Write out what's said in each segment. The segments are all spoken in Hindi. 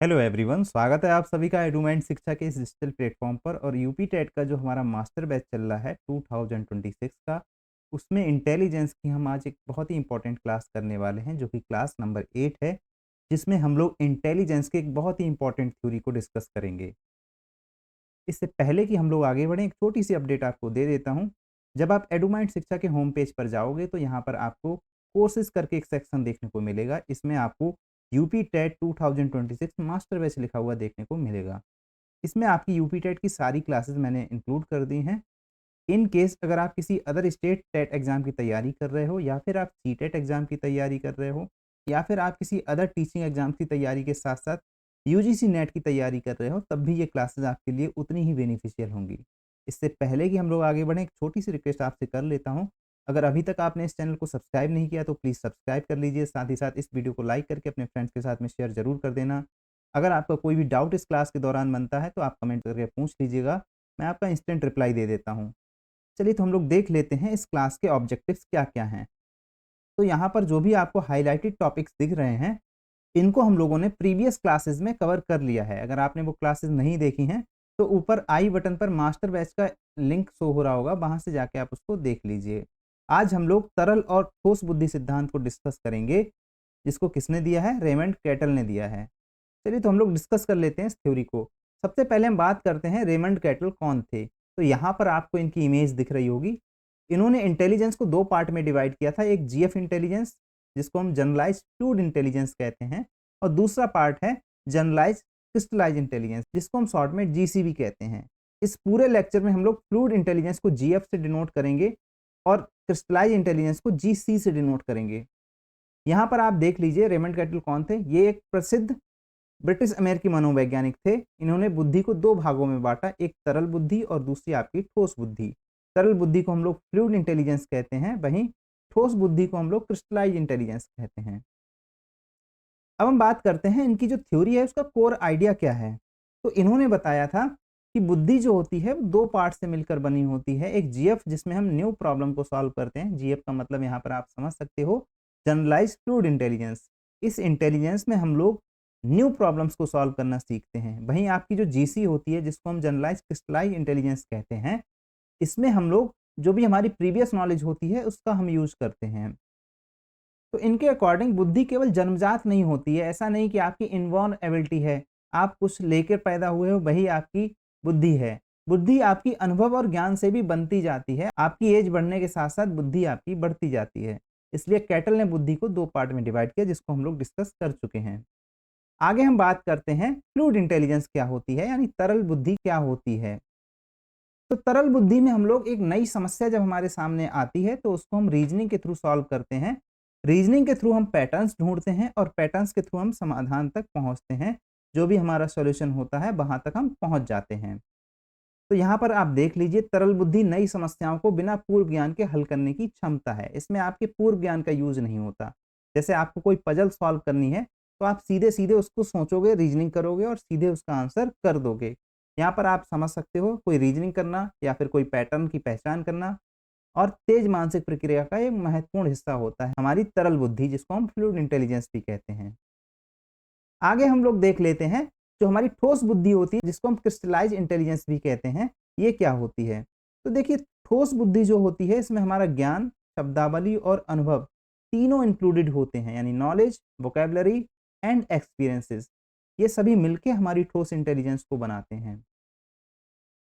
हेलो एवरीवन, स्वागत है आप सभी का एडुमेंट शिक्षा के इस डिजिटल प्लेटफॉर्म पर। और यूपी टेट का जो हमारा मास्टर बैच चल रहा है 2026 का, उसमें इंटेलिजेंस की हम आज एक बहुत ही इंपॉर्टेंट क्लास करने वाले हैं, जो कि क्लास नंबर 8 है, जिसमें हम लोग इंटेलिजेंस के एक बहुत ही इंपॉर्टेंट थ्योरी को डिस्कस करेंगे। इससे पहले कि हम लोग आगे बढ़ें, एक छोटी सी अपडेट आपको दे देता हूँ। जब आप एडुमाइंड शिक्षा के होम पेज पर जाओगे तो यहाँ पर आपको कोर्सेज करके एक सेक्शन देखने को मिलेगा। इसमें आपको यूपी टेट 2026 मास्टर बैच लिखा हुआ देखने को मिलेगा। इसमें आपकी यूपी टेट की सारी क्लासेस मैंने इंक्लूड कर दी हैं। इन केस अगर आप किसी अदर स्टेट टेट एग्जाम की तैयारी कर रहे हो, या फिर आप सीटेट एग्जाम की तैयारी कर रहे हो, या फिर आप किसी अदर टीचिंग एग्जाम की तैयारी के साथ साथ यूजीसी नेट की तैयारी कर रहे हो, तब भी ये क्लासेस आपके लिए उतनी ही बेनिफिशियल होंगी। इससे पहले कि हम लोग आगे बढ़ें, एक छोटी सी रिक्वेस्ट आपसे कर लेता हूँ। अगर अभी तक आपने इस चैनल को सब्सक्राइब नहीं किया तो प्लीज़ सब्सक्राइब कर लीजिए। साथ ही साथ इस वीडियो को लाइक करके अपने फ्रेंड्स के साथ में शेयर जरूर कर देना। अगर आपका कोई भी डाउट इस क्लास के दौरान बनता है तो आप कमेंट करके पूछ लीजिएगा, मैं आपका इंस्टेंट रिप्लाई दे देता हूँ। चलिए, तो हम लोग देख लेते हैं इस क्लास के ऑब्जेक्टिव्स क्या-क्या हैं। तो यहाँ पर जो भी आपको हाइलाइटेड टॉपिक्स दिख रहे हैं, इनको हम लोगों ने प्रीवियस क्लासेस में कवर कर लिया है। अगर आपने वो क्लासेस नहीं देखी हैं, तो ऊपर आई बटन पर मास्टर बैच का लिंक शो हो रहा होगा, वहाँ से जाके आप उसको देख लीजिए। आज हम लोग तरल और ठोस बुद्धि सिद्धांत को डिस्कस करेंगे, जिसको किसने दिया है? रेमंड कैटल ने दिया है। चलिए, तो हम लोग डिस्कस कर लेते हैं इस थ्योरी को। सबसे पहले हम बात करते हैं रेमंड कैटल कौन थे। तो यहाँ पर आपको इनकी इमेज दिख रही होगी। इन्होंने इंटेलिजेंस को 2 पार्ट में डिवाइड किया था। एक जीएफ इंटेलिजेंस, जिसको हम जनरलाइज्ड फ्लूइड इंटेलिजेंस कहते हैं, और दूसरा पार्ट है जनरलाइज्ड क्रिस्टलाइज्ड इंटेलिजेंस, जिसको हम शॉर्ट में जीसीबी कहते हैं। इस पूरे लेक्चर में हम लोग फ्लूइड इंटेलिजेंस को जीएफ से डिनोट करेंगे और क्रिस्टलाइज्ड इंटेलिजेंस को जीसी से डिनोट करेंगे। यहाँ पर आप देख लीजिए रेमंड कैटल कौन थे। ये एक प्रसिद्ध ब्रिटिश अमेरिकी मनोवैज्ञानिक थे। इन्होंने बुद्धि को 2 भागों में बाँटा, एक तरल बुद्धि और दूसरी आपकी ठोस बुद्धि। तरल बुद्धि को हम लोग फ्लूइड इंटेलिजेंस कहते हैं, वहीं ठोस बुद्धि को हम लोग क्रिस्टलाइज्ड इंटेलिजेंस कहते हैं। अब हम बात करते हैं इनकी जो थ्योरी है उसका कोर आइडिया क्या है। तो इन्होंने बताया था कि बुद्धि जो होती है वो 2 पार्ट से मिलकर बनी होती है। एक जीएफ, जिसमें हम न्यू प्रॉब्लम को सॉल्व करते हैं। जीएफ का मतलब यहाँ पर आप समझ सकते हो, जनरलाइज्ड फ्लूइड इंटेलिजेंस। इस इंटेलिजेंस में हम लोग न्यू प्रॉब्लम्स को सॉल्व करना सीखते हैं। वहीं आपकी जो जीसी होती है, जिसको हम जनरलाइज्ड क्रिस्टलाइज्ड इंटेलिजेंस कहते हैं, इसमें हम लोग जो भी हमारी प्रीवियस नॉलेज होती है उसका हम यूज़ करते हैं। तो इनके अकॉर्डिंग बुद्धि केवल जन्मजात नहीं होती है। ऐसा नहीं कि आपकी इनबॉर्न एबिलिटी है, आप कुछ लेकर पैदा हुए हो वही आपकी बुद्धि है। बुद्धि आपकी अनुभव और ज्ञान से भी बनती जाती है। आपकी एज बढ़ने के साथ-साथ बुद्धि आपकी बढ़ती जाती है। इसलिए कैटल ने बुद्धि को 2 पार्ट में डिवाइड किया, जिसको हम लोग डिस्कस कर चुके हैं। आगे हम बात करते हैं फ्लूइड इंटेलिजेंस क्या होती है, यानी तरल बुद्धि क्या होती है। तो तरल बुद्धि में हम लोग एक नई समस्या जब हमारे सामने आती है तो उसको हम रीजनिंग के थ्रू सॉल्व करते हैं। रीजनिंग के थ्रू हम पैटर्न्स ढूंढते हैं और पैटर्न्स के थ्रू हम समाधान तक पहुंचते हैं। जो भी हमारा सॉल्यूशन होता है वहां तक हम पहुंच जाते हैं। तो यहाँ पर आप देख लीजिए, तरल बुद्धि नई समस्याओं को बिना पूर्व ज्ञान के हल करने की क्षमता है। इसमें आपके पूर्व ज्ञान का यूज नहीं होता। जैसे आपको कोई पजल सॉल्व करनी है तो आप सीधे सीधे उसको सोचोगे, रीजनिंग करोगे और सीधे उसका आंसर कर दोगे। यहाँ पर आप समझ सकते हो, कोई रीजनिंग करना या फिर कोई पैटर्न की पहचान करना और तेज मानसिक प्रक्रिया का एक महत्वपूर्ण हिस्सा होता है हमारी तरल बुद्धि, जिसको हम फ्लूइड इंटेलिजेंस भी कहते हैं। आगे हम लोग देख लेते हैं जो हमारी ठोस बुद्धि होती है, जिसको हम क्रिस्टलाइज इंटेलिजेंस भी कहते हैं, ये क्या होती है। तो देखिए, ठोस बुद्धि जो होती है इसमें हमारा ज्ञान, शब्दावली और अनुभव तीनों इंक्लूडेड होते हैं, यानी नॉलेज, वोकैबुलरी एंड एक्सपीरियंसेस। ये सभी मिलके हमारी ठोस इंटेलिजेंस को बनाते हैं।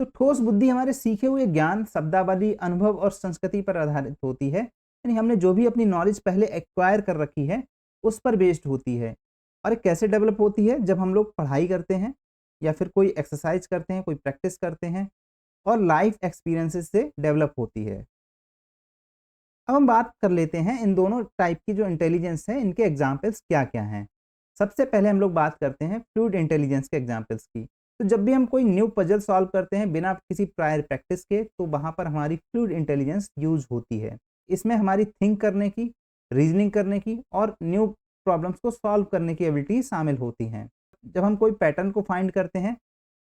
तो ठोस बुद्धि हमारे सीखे हुए ज्ञान, शब्दावली, अनुभव और संस्कृति पर आधारित होती है, यानी हमने जो भी अपनी नॉलेज पहले एक्वायर कर रखी है उस पर बेस्ड होती है। और ये कैसे डेवलप होती है? जब हम लोग पढ़ाई करते हैं या फिर कोई एक्सरसाइज करते हैं, कोई प्रैक्टिस करते हैं, और लाइफ एक्सपीरियंसेस से डेवलप होती है। अब हम बात कर लेते हैं इन दोनों टाइप की जो इंटेलिजेंस है, इनके एग्जाम्पल्स क्या-क्या हैं। सबसे पहले हम लोग बात करते हैं फ्लूइड इंटेलिजेंस के एग्जाम्पल्स की। तो जब भी हम कोई न्यू पजल सॉल्व करते हैं बिना किसी प्रायर प्रैक्टिस के, तो वहाँ पर हमारी फ्लूइड इंटेलिजेंस यूज़ होती है। इसमें हमारी थिंक करने की, रीजनिंग करने की और न्यू प्रॉब्लम्स को सॉल्व करने की एबिलिटी शामिल होती हैं। जब हम कोई पैटर्न को फाइंड करते हैं,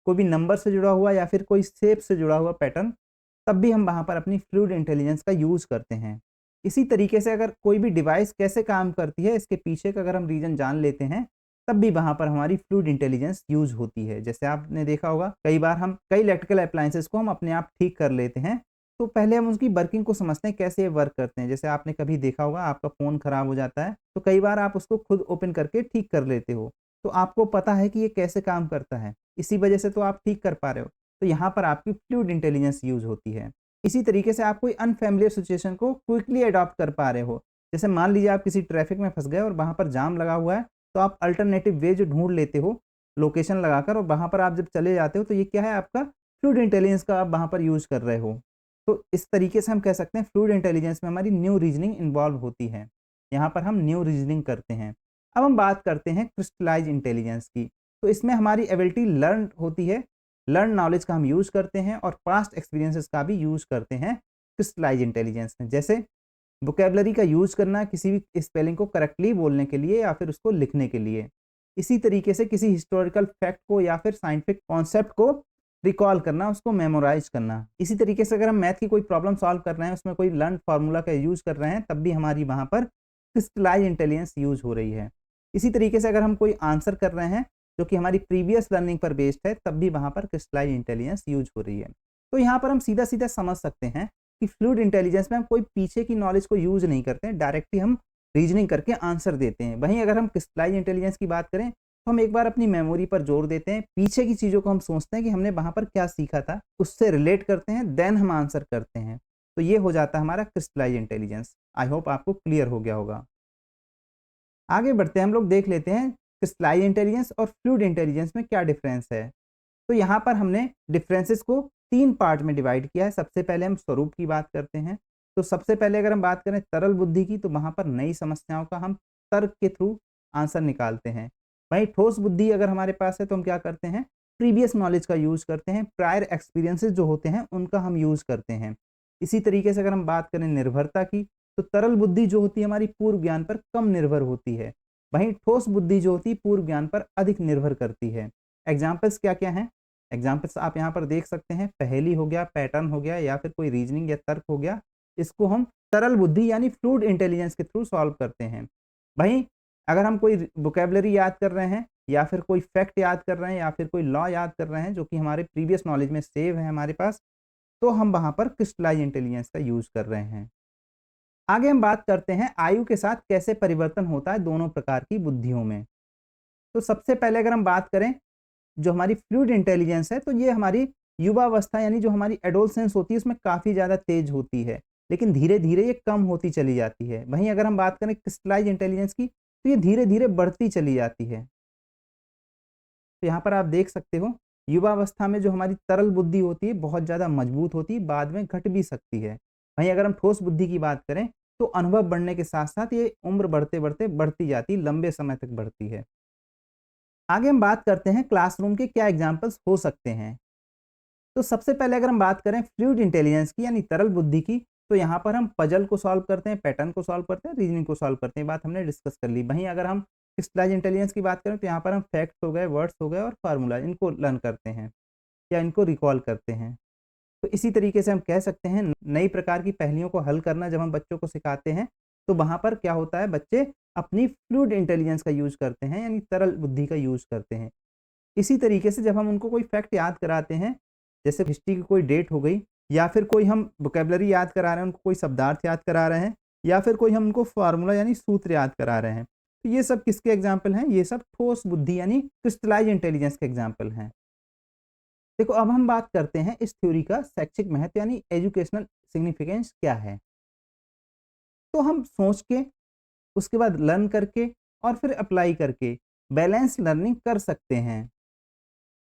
कोई भी नंबर से जुड़ा हुआ या फिर कोई शेप से जुड़ा हुआ पैटर्न, तब भी हम वहाँ पर अपनी फ्लूइड इंटेलिजेंस का यूज़ करते हैं। इसी तरीके से अगर कोई भी डिवाइस कैसे काम करती है, इसके पीछे का अगर हम रीज़न जान लेते हैं, तब भी वहाँ पर हमारी फ्लूइड इंटेलिजेंस यूज़ होती है। जैसे आपने देखा होगा कई बार हम कई इलेक्ट्रिकल अप्लायंसेस को हम अपने आप ठीक कर लेते हैं, तो पहले हम उसकी वर्किंग को समझते हैं कैसे ये वर्क करते हैं। जैसे आपने कभी देखा होगा आपका फ़ोन खराब हो जाता है, तो कई बार आप उसको खुद ओपन करके ठीक कर लेते हो, तो आपको पता है कि ये कैसे काम करता है, इसी वजह से तो आप ठीक कर पा रहे हो। तो यहाँ पर आपकी फ्लूइड इंटेलिजेंस यूज़ होती है। इसी तरीके से आप कोई अनफ़ैमिलियर सिचुएशन को क्विकली अडॉप्ट कर पा रहे हो। जैसे मान लीजिए आप किसी ट्रैफ़िक में फँस गए और वहाँ पर जाम लगा हुआ है, तो आप अल्टरनेटिव वे जो ढूँढ लेते हो, लोकेशन लगाकर, और वहाँ पर आप जब चले जाते हो, तो ये क्या है, आपका फ्लूइड इंटेलिजेंस का आप वहाँ पर यूज़ कर रहे हो। तो इस तरीके से हम कह सकते हैं फ्लूइड इंटेलिजेंस में हमारी न्यू रीज़निंग इन्वॉल्व होती है। यहाँ पर हम न्यू रीज़निंग करते हैं। अब हम बात करते हैं क्रिस्टलाइज़ इंटेलिजेंस की। तो इसमें हमारी एबिलिटी लर्न्ड होती है, लर्न नॉलेज का हम यूज़ करते हैं और पास्ट एक्सपीरियंसेस का भी यूज़ करते हैं क्रिस्टलाइज़ इंटेलिजेंस में। जैसे वोकैब्युलरी का यूज़ करना किसी भी स्पेलिंग को करेक्टली बोलने के लिए या फिर उसको लिखने के लिए। इसी तरीके से किसी हिस्टोरिकल फैक्ट को या फिर साइंटिफिक कॉन्सेप्ट को रिकॉल करना, उसको मेमोराइज़ करना। इसी तरीके से अगर हम मैथ की कोई प्रॉब्लम सॉल्व कर रहे हैं, उसमें कोई लर्न्ड फार्मूला का यूज़ कर रहे हैं, तब भी हमारी वहाँ पर क्रिस्टलाइज़ इंटेलिजेंस यूज़ हो रही है। इसी तरीके से अगर हम कोई आंसर कर रहे हैं, जो कि हमारी प्रीवियस लर्निंग पर बेस्ड है, तब भी वहाँ पर क्रिस्टलाइज़ इंटेलिजेंस यूज़ हो रही है। तो यहाँ पर हम सीधा-सीधा समझ सकते हैं कि फ्लूइड इंटेलिजेंस में हम कोई पीछे की नॉलेज को यूज़ नहीं करते हैं, डायरेक्टली हम रीज़निंग करके आंसर देते हैं। वहीं अगर हम क्रिस्टलाइज़ इंटेलिजेंस की बात करें, तो हम एक बार अपनी मेमोरी पर जोर देते हैं, पीछे की चीज़ों को हम सोचते हैं कि हमने वहाँ पर क्या सीखा था, उससे रिलेट करते हैं, देन हम आंसर करते हैं। तो ये हो जाता है हमारा क्रिस्टलाइज़ इंटेलिजेंस। आई होप आपको क्लियर हो गया होगा। आगे बढ़ते हैं, हम लोग देख लेते हैं क्रिस्टलाइज़ इंटेलिजेंस और फ्लूइड इंटेलिजेंस में क्या डिफरेंस है। तो यहाँ पर हमने डिफरेंसेस को 3 पार्ट में डिवाइड किया है। सबसे पहले हम स्वरूप की बात करते हैं। तो सबसे पहले अगर हम बात करें तरल बुद्धि की, तो वहाँ पर नई समस्याओं का हम तर्क के थ्रू आंसर निकालते हैं। वहीं ठोस बुद्धि अगर हमारे पास है, तो हम क्या करते हैं, प्रीवियस नॉलेज का यूज़ करते हैं, प्रायर एक्सपीरियंसेस जो होते हैं उनका हम यूज़ करते हैं। इसी तरीके से अगर हम बात करें निर्भरता की, तो तरल बुद्धि जो होती है हमारी पूर्व ज्ञान पर कम निर्भर होती है। वहीं ठोस बुद्धि जो होती है पूर्व ज्ञान पर अधिक निर्भर करती है। एग्ज़ाम्पल्स क्या-क्या हैं? एग्ज़ाम्पल्स आप यहाँ पर देख सकते हैं, पहेली हो गया, पैटर्न हो गया या फिर कोई रीज़निंग या तर्क हो गया। इसको हम तरल बुद्धि यानी फ्लूइड इंटेलिजेंस के थ्रू सॉल्व करते हैं। वहीं अगर हम कोई वोकैब्युलरी याद कर रहे हैं या फिर कोई फैक्ट याद कर रहे हैं या फिर कोई लॉ याद कर रहे हैं जो कि हमारे प्रीवियस नॉलेज में सेव है हमारे पास, तो हम वहाँ पर क्रिस्टलाइज़ इंटेलिजेंस का यूज़ कर रहे हैं। आगे हम बात करते हैं आयु के साथ कैसे परिवर्तन होता है दोनों प्रकार की बुद्धियों में। तो सबसे पहले अगर हम बात करें, जो हमारी फ्लूइड इंटेलिजेंस है, तो ये हमारी युवावस्था यानी जो हमारी एडोलसेंस होती है, उसमें काफ़ी ज़्यादा तेज़ होती है, लेकिन धीरे-धीरे ये कम होती चली जाती है। वहीं अगर हम बात करें क्रिस्टलाइज़ इंटेलिजेंस की, तो ये धीरे-धीरे बढ़ती चली जाती है। तो यहाँ पर आप देख सकते हो, युवावस्था में जो हमारी तरल बुद्धि होती है, बहुत ज़्यादा मजबूत होती है, बाद में घट भी सकती है। वहीं अगर हम ठोस बुद्धि की बात करें, तो अनुभव बढ़ने के साथ-साथ ये उम्र बढ़ते-बढ़ते बढ़ती जाती है, लंबे समय तक बढ़ती है। आगे हम बात करते हैं क्लासरूम के क्या एग्ज़ाम्पल्स हो सकते हैं। तो सबसे पहले अगर हम बात करें फ्लूइड इंटेलिजेंस की यानी तरल बुद्धि की, तो यहाँ पर हम पजल को सॉल्व करते हैं, पैटर्न को सॉल्व करते हैं, रीजनिंग को सॉल्व करते हैं, बात हमने डिस्कस कर ली। वहीं अगर हम क्रिस्टलाइज़ इंटेलिजेंस की बात करें, तो यहाँ पर हम फैक्ट्स हो गए, वर्ड्स हो गए और फार्मूला इनको लर्न करते हैं या इनको रिकॉल करते हैं। तो इसी तरीके से हम कह सकते हैं नई प्रकार की पहेलियों को हल करना जब हम बच्चों को सिखाते हैं, तो वहाँ पर क्या होता है, बच्चे अपनी फ्लूइड इंटेलिजेंस का यूज़ करते हैं यानी तरल बुद्धि का यूज़ करते हैं। इसी तरीके से जब हम उनको कोई फैक्ट याद कराते हैं, जैसे हिस्ट्री की कोई डेट हो गई या फिर कोई हम वोकैब्युलरी याद करा रहे हैं, उनको कोई शब्दार्थ याद करा रहे हैं या फिर कोई हम उनको फ़ॉर्मूला यानी सूत्र याद करा रहे हैं। तो ये सब किसके एग्ज़ाम्पल हैं? ये सब ठोस बुद्धि यानी क्रिस्टलाइज़ इंटेलिजेंस के एग्ज़ाम्पल हैं। देखो अब हम बात करते हैं इस थ्योरी का शैक्षिक महत्व यानी एजुकेशनल सिग्निफिकेंस क्या है? तो हम सोच के, उसके बाद लर्न करके और फिर अप्लाई करके बैलेंस लर्निंग कर सकते हैं।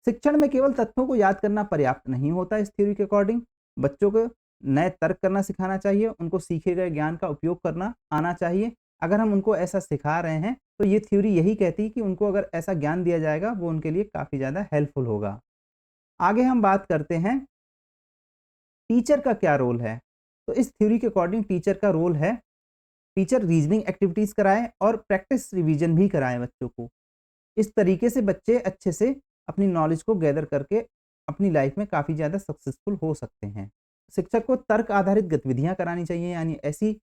शिक्षण में केवल तथ्यों को याद करना पर्याप्त नहीं होता इस थ्योरी के अकॉर्डिंग। बच्चों को नए तर्क करना सिखाना चाहिए, उनको सीखे गए ज्ञान का उपयोग करना आना चाहिए। अगर हम उनको ऐसा सिखा रहे हैं, तो ये थ्योरी यही कहती है कि उनको अगर ऐसा ज्ञान दिया जाएगा, वो उनके लिए काफ़ी ज़्यादा हेल्पफुल होगा। आगे हम बात करते हैं टीचर का क्या रोल है? तो इस थ्योरी के अकॉर्डिंग टीचर का रोल है, टीचर रीजनिंग एक्टिविटीज़ कराए और प्रैक्टिस रिवीजन भी कराएँ बच्चों को। इस तरीके से बच्चे अच्छे से अपनी नॉलेज को गैदर करके अपनी लाइफ में काफ़ी ज़्यादा सक्सेसफुल हो सकते हैं। शिक्षक को तर्क आधारित गतिविधियाँ करानी चाहिए यानी ऐसी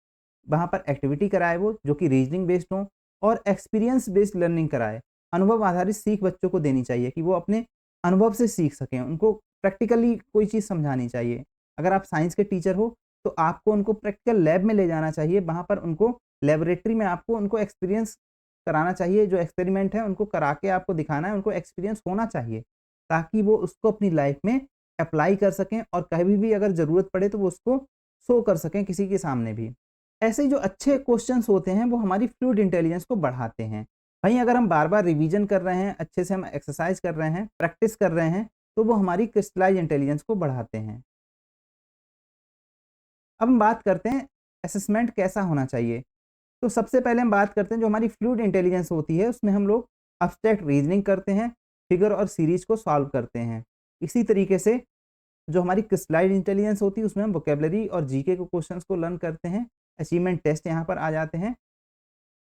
वहाँ पर एक्टिविटी कराए वो जो कि रीजनिंग बेस्ड हो और एक्सपीरियंस बेस्ड लर्निंग कराए। अनुभव आधारित सीख बच्चों को देनी चाहिए कि वो अपने अनुभव से सीख सकें। उनको प्रैक्टिकली कोई चीज़ समझानी चाहिए। अगर आप साइंस के टीचर हो, तो आपको उनको प्रैक्टिकल लैब में ले जाना चाहिए। वहाँ पर उनको लैबोरेटरी में आपको उनको एक्सपीरियंस कराना चाहिए। जो एक्सपेरिमेंट है उनको करा के आपको दिखाना है, उनको एक्सपीरियंस होना चाहिए, ताकि वो उसको अपनी लाइफ में अप्लाई कर सकें और कभी भी अगर ज़रूरत पड़े तो वो उसको शो कर सकें किसी के सामने भी। ऐसे ही जो अच्छे क्वेश्चंस होते हैं वो हमारी फ्लूइड इंटेलिजेंस को बढ़ाते हैं। वहीं अगर हम बार-बार रिवीजन कर रहे हैं, अच्छे से हम एक्सरसाइज कर रहे हैं, प्रैक्टिस कर रहे हैं, तो वो हमारी क्रिस्टलाइज़ इंटेलिजेंस को बढ़ाते हैं। अब हम बात करते हैं असेसमेंट कैसा होना चाहिए। तो सबसे पहले हम बात करते हैं जो हमारी फ्लूइड इंटेलिजेंस होती है उसमें हम लोग एब्स्ट्रैक्ट रीजनिंग करते हैं, फिगर और सीरीज को सॉल्व करते हैं। इसी तरीके से जो हमारी क्रिस्टलाइज्ड इंटेलिजेंस होती है उसमें हम वोकैब्युलरी और जीके के क्वेश्चंस को लर्न करते हैं। अचीवमेंट टेस्ट यहाँ पर आ जाते हैं।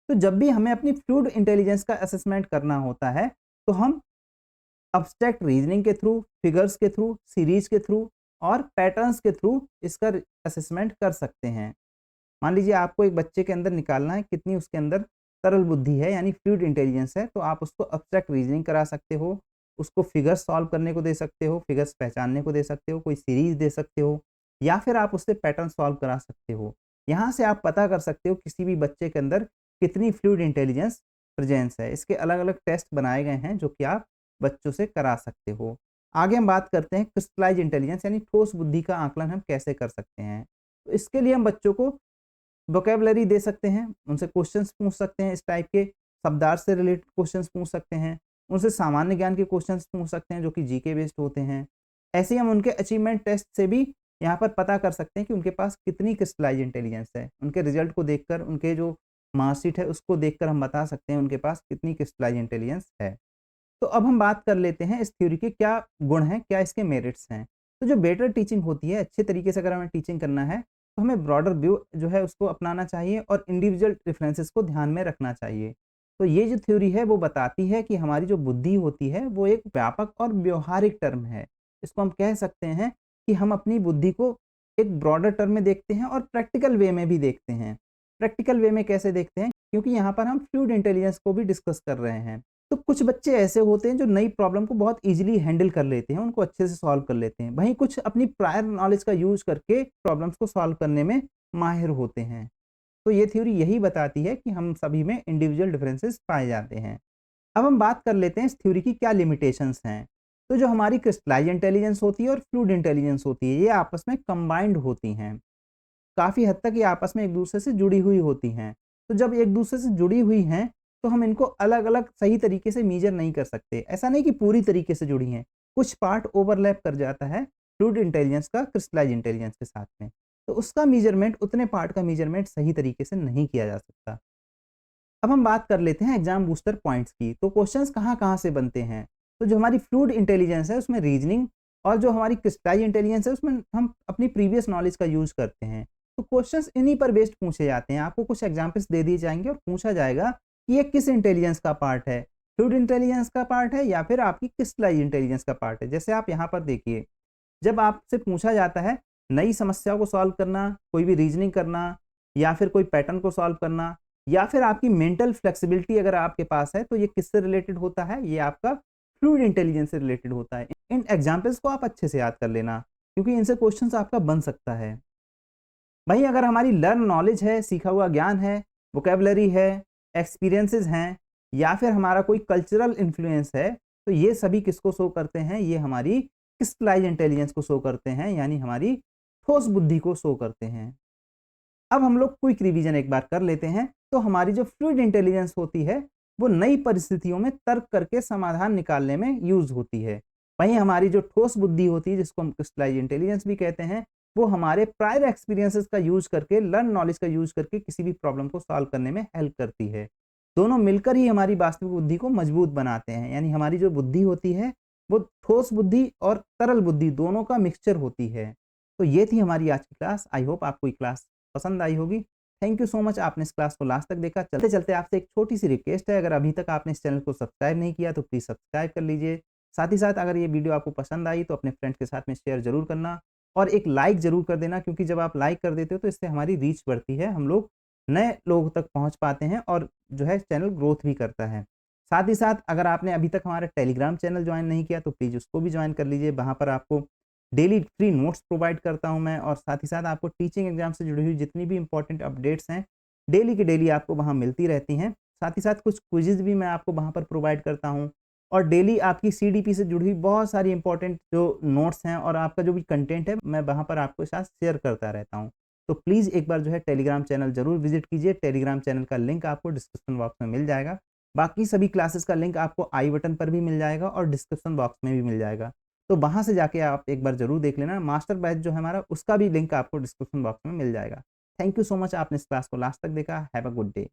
तो जब भी हमें अपनी फ्लूइड इंटेलिजेंस का असेसमेंट करना होता है, तो हम एब्स्ट्रैक्ट रीजनिंग के थ्रू, फिगर्स के थ्रू, सीरीज के थ्रू और पैटर्न्स के थ्रू इसका असेसमेंट कर सकते हैं। मान लीजिए आपको एक बच्चे के अंदर निकालना है कितनी उसके अंदर तरल बुद्धि है यानी फ्लूइड इंटेलिजेंस है, तो आप उसको एब्स्ट्रैक्ट रीजनिंग करा सकते हो, उसको फिगर्स सॉल्व करने को दे सकते हो, फिगर्स पहचानने को दे सकते हो, कोई सीरीज दे सकते हो या फिर आप उससे पैटर्न सॉल्व करा सकते हो। यहाँ से आप पता कर सकते हो किसी भी बच्चे के अंदर कितनी फ्लूइड इंटेलिजेंस प्रेजेंस है। इसके अलग-अलग टेस्ट बनाए गए हैं जो कि आप बच्चों से करा सकते हो। आगे हम बात करते हैं क्रिस्टलाइज्ड इंटेलिजेंस यानी ठोस बुद्धि का आकलन हम कैसे कर सकते हैं। तो इसके लिए हम बच्चों को वोकैब्युलरी दे सकते हैं, उनसे क्वेश्चंस पूछ सकते हैं, इस टाइप के शब्दार्थ से रिलेटेड क्वेश्चंस पूछ सकते हैं, उनसे सामान्य ज्ञान के क्वेश्चंस पूछ सकते हैं जो कि जीके बेस्ड होते हैं। ऐसे ही हम उनके अचीवमेंट टेस्ट से भी यहाँ पर पता कर सकते हैं कि उनके पास कितनी क्रिस्टलाइज्ड इंटेलिजेंस है। उनके रिजल्ट को देखकर, उनके जो मार्कशीट है उसको देखकर हम बता सकते हैं उनके पास कितनी क्रिस्टलाइज्ड इंटेलिजेंस है। तो अब हम बात कर लेते हैं इस थ्योरी के क्या गुण हैं, क्या इसके मेरिट्स हैं। तो जो बेटर टीचिंग होती है, अच्छे तरीके से अगर हमें टीचिंग करना है, तो हमें ब्रॉडर व्यू जो है उसको अपनाना चाहिए और इंडिविजुअल डिफरेंसेस को ध्यान में रखना चाहिए। तो ये जो थ्योरी है वो बताती है कि हमारी जो बुद्धि होती है वो एक व्यापक और व्यावहारिक टर्म है। इसको हम कह सकते हैं कि हम अपनी बुद्धि को एक ब्रॉडर टर्म में देखते हैं और प्रैक्टिकल वे में भी देखते हैं। प्रैक्टिकल वे में कैसे देखते हैं? क्योंकि यहाँ पर हम फ्लूइड इंटेलिजेंस को भी डिस्कस कर रहे हैं। तो कुछ बच्चे ऐसे होते हैं जो नई प्रॉब्लम को बहुत ईज़िली हैंडल कर लेते हैं, उनको अच्छे से सॉल्व कर लेते हैं। वहीं कुछ अपनी प्रायर नॉलेज का यूज़ करके प्रॉब्लम्स को सॉल्व करने में माहिर होते हैं। तो ये थ्योरी यही बताती है कि हम सभी में इंडिविजुअल डिफरेंसेस पाए जाते हैं। अब हम बात कर लेते हैं इस थ्योरी की क्या लिमिटेशंस हैं। तो जो हमारी क्रिस्टलाइज्ड इंटेलिजेंस होती है और फ्लूइड इंटेलिजेंस होती है, ये आपस में कंबाइंड होती हैं। काफ़ी हद तक ये आपस में एक-दूसरे से जुड़ी हुई होती हैं। तो जब एक-दूसरे से जुड़ी हुई हैं, तो हम इनको अलग-अलग सही तरीके से मेज़र नहीं कर सकते। ऐसा नहीं कि पूरी तरीके से जुड़ी हैं, कुछ पार्ट ओवरलैप कर जाता है फ्लूइड इंटेलिजेंस का क्रिस्टलाइज्ड इंटेलिजेंस के साथ में। तो उसका मेज़रमेंट उतने पार्ट का मेज़रमेंट सही तरीके से नहीं किया जा सकता। अब हम बात कर लेते हैं एग्जाम बूस्टर पॉइंट्स की। तो क्वेश्चंस कहाँ-कहाँ से बनते हैं? तो जो हमारी फ्लूइड इंटेलिजेंस है उसमें रीजनिंग और जो हमारी क्रिस्टलाइज्ड इंटेलिजेंस है उसमें हम अपनी प्रीवियस नॉलेज का यूज़ करते हैं। तो क्वेश्चंस इन्हीं पर बेस्ड पूछे जाते हैं। आपको कुछ एग्जांपल्स दे दिए जाएँगे और पूछा जाएगा कि ये किस इंटेलिजेंस का पार्ट है? फ्लूइड इंटेलिजेंस का पार्ट है या फिर आपकी क्रिस्टलाइज्ड इंटेलिजेंस का पार्ट है? जैसे आप यहाँ पर देखिए, जब आपसे पूछा जाता है नई समस्याओं को सॉल्व करना, कोई भी रीजनिंग करना या फिर कोई पैटर्न को सॉल्व करना या फिर आपकी मेंटल फ्लेक्सिबिलिटी अगर आपके पास है, तो ये किससे रिलेटेड होता है? ये आपका फ्लूइड इंटेलिजेंस से रिलेटेड होता है। इन एग्जांपल्स को आप अच्छे से याद कर लेना, क्योंकि इनसे क्वेश्चंस आपका बन सकता है। वहीं अगर हमारी लर्न नॉलेज है, सीखा हुआ ज्ञान है, वोकैब्युलरी है, एक्सपीरियंसेस हैं या फिर हमारा कोई कल्चरल इन्फ्लुएंस है, तो ये सभी किसको शो करते हैं? ये हमारी क्रिस्टलाइज्ड इंटेलिजेंस को शो करते हैं, यानी हमारी ठोस बुद्धि को शो करते हैं। अब हम लोग क्विक रिवीजन एक बार कर लेते हैं। तो हमारी जो फ्लूइड इंटेलिजेंस होती है, वो नई परिस्थितियों में तर्क करके समाधान निकालने में यूज़ होती है। वहीं हमारी जो ठोस बुद्धि होती है, जिसको हम क्रिस्टलाइज्ड इंटेलिजेंस भी कहते हैं, वो हमारे प्रायर एक्सपीरियंसेस का यूज़ करके, लर्न नॉलेज का यूज़ करके किसी भी प्रॉब्लम को सॉल्व करने में हेल्प करती है। दोनों मिलकर ही हमारी वास्तविक बुद्धि को मजबूत बनाते हैं, यानी हमारी जो बुद्धि होती है, वो ठोस बुद्धि और तरल बुद्धि दोनों का मिक्सचर होती है। तो ये थी हमारी आज की क्लास। आई होप आपको ये क्लास पसंद आई होगी। थैंक यू सो मच, आपने इस क्लास को लास्ट तक देखा। चलते-चलते आपसे एक छोटी-सी रिक्वेस्ट है, अगर अभी तक आपने इस चैनल को सब्सक्राइब नहीं किया तो प्लीज़ सब्सक्राइब कर लीजिए। साथ ही साथ अगर ये वीडियो आपको पसंद आई तो अपने फ्रेंड्स के साथ में शेयर ज़रूर करना और एक लाइक ज़रूर कर देना, क्योंकि जब आप लाइक कर देते हो तो इससे हमारी रीच बढ़ती है, हम लोग नए लोगों तक पहुँच पाते हैं और जो है चैनल ग्रोथ भी करता है। साथ ही साथ अगर आपने अभी तक हमारा टेलीग्राम चैनल जॉइन नहीं किया तो प्लीज़ उसको भी जॉइन कर लीजिए। वहाँ पर आपको डेली फ्री नोट्स प्रोवाइड करता हूँ मैं और साथ ही साथ आपको टीचिंग एग्ज़ाम से जुड़ी हुई जितनी भी इम्पोर्टेंट अपडेट्स हैं, डेली की डेली आपको वहाँ मिलती रहती हैं। साथ ही साथ कुछ क्विज़ेज़ भी मैं आपको वहाँ पर प्रोवाइड करता हूँ और डेली आपकी सीडीपी से जुड़ी हुई बहुत सारी इम्पोर्टेंट जो नोट्स हैं और आपका जो भी कंटेंट है, मैं वहाँ पर आपके साथ शेयर करता रहता हूँ। तो प्लीज़ एक बार जो है टेलीग्राम चैनल ज़रूर विज़िट कीजिए। टेलीग्राम चैनल का लिंक आपको डिस्क्रिप्शन बॉक्स में मिल जाएगा। बाकी सभी क्लासेस का लिंक आपको आई बटन पर भी मिल जाएगा और डिस्क्रिप्शन बॉक्स में भी मिल जाएगा। तो वहाँ से जाके आप एक बार ज़रूर देख लेना। मास्टर बैच जो है हमारा उसका भी लिंक आपको डिस्क्रिप्शन बॉक्स में मिल जाएगा। थैंक यू सो मच आपने इस क्लास को लास्ट तक देखा। Have a good day.